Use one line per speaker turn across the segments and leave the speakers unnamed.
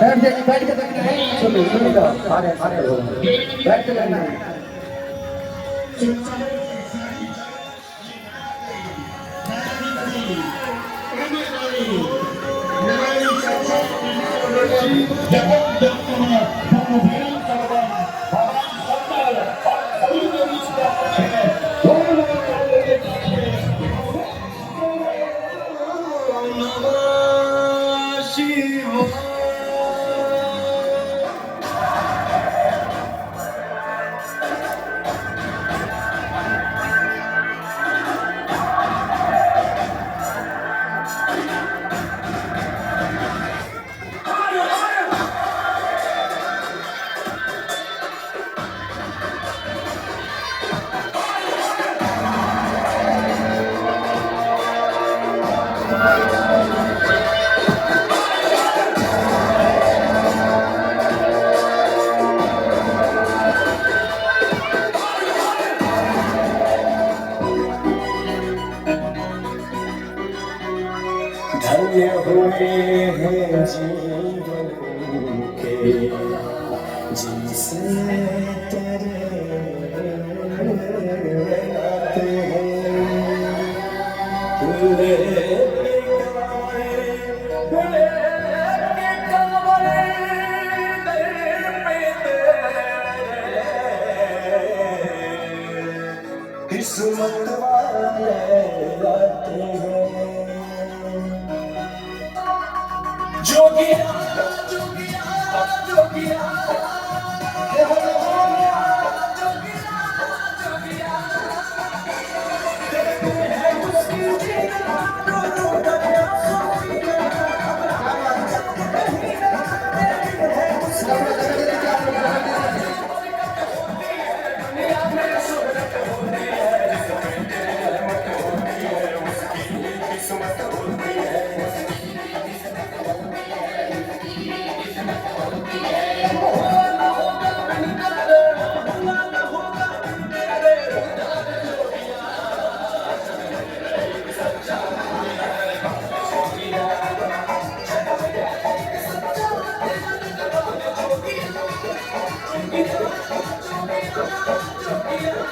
बैठ के देखना है। सुनो सुनो लो सारे सारे लोग बैठ के देखना है।
धन्य हुए हैं जीवन के जिसने तेरे नाते किस्मत वाले आते हैं। जोगिया जोगिया जोगिया
Jogia, Jogia, Jogia.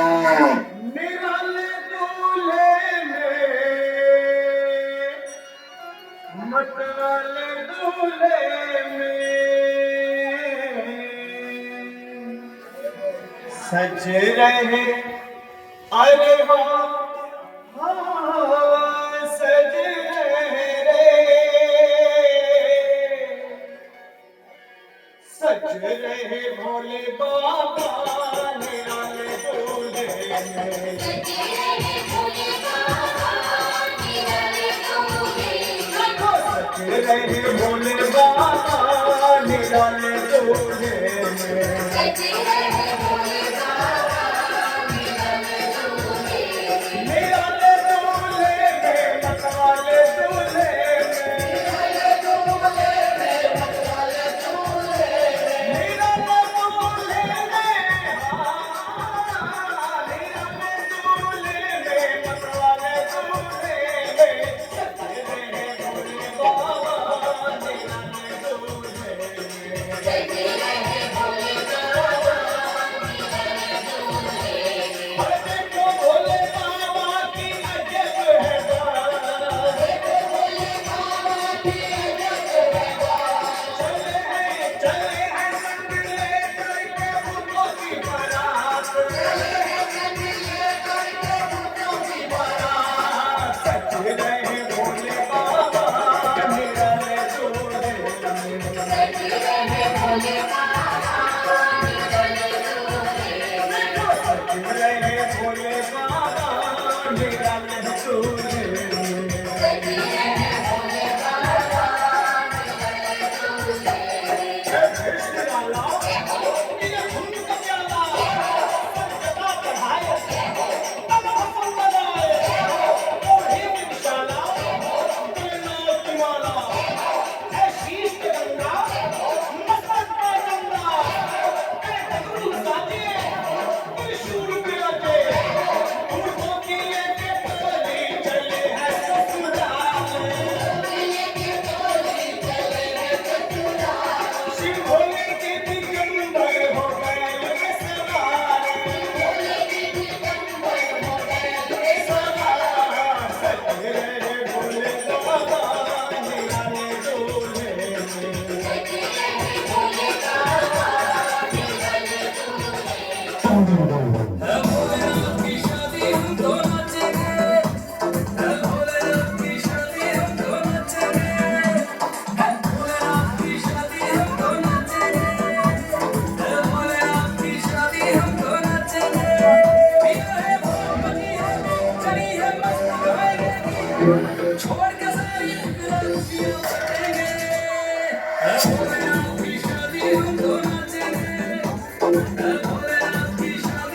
निराले दूल्हे में मतवाले दूल्हे में सज रहे अरे हाँ सज रहे रे सज रहे भोले बाबा निराले दूल्हे में सज रहे भोले बाबा निराले दूल्हे में निराले दूल्हे में मतवाले दूल्हे में निराले दूल्हे में मतवाले दूल्हे में निराले दूल्हे में निराले दूल्हे में मतवाले दूल्हे में सज रहे भोले बाबा निराले दूल्हे में अरे देखो भोले बाबा की अजब है बात चले हैं संग लेकर के भूतों की बारात सज रहे भोले बाबा निराले दूल्हे में सज रहे भोले बाबा निराले दूल्हे में कृष्ण लाला ये धुन का प्याला सदा बढ़ाए तब फसल बनाए और हे विशाला दिलनाथ की माला है शीश के गंगा मस्तक पे गंगा है डगरू साजे त्रिशूल विराजे उनको की लेके टोली चले हैं ससुराल शिव भोले के दिगंबर हो गए में सवार सज रहे भोले बाबा निराले दूल्हे में
छोड़ के सारी खुशियां बटेंगे भोलेनाथ की शादी हम तो नाचेंगे भोलेनाथ की शादी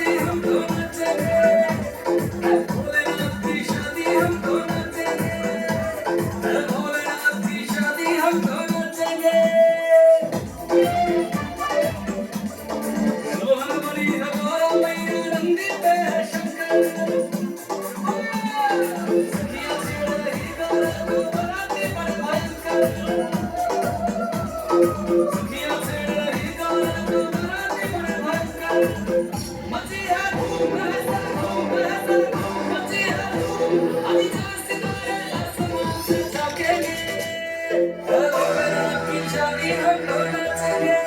मची है धूम मची है धूम अभी चार सितारे आसमान से झांकेंगे भोलेनाथ की शादी हम लोग नाचेंगे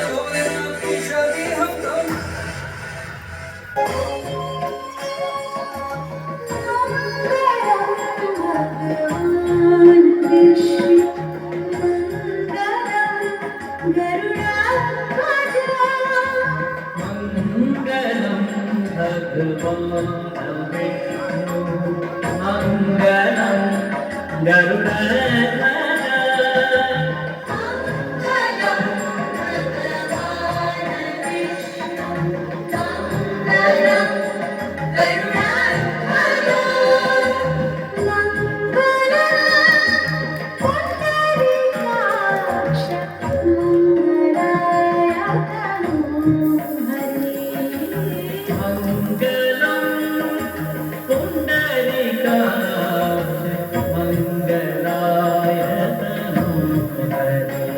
भोलेनाथ की शादी हम लोग
मंगलम भगवान विष्णु मंगलम गरुड़ध्वज मंगलम पुंडरीकाक्ष मंगलाय तनोहरे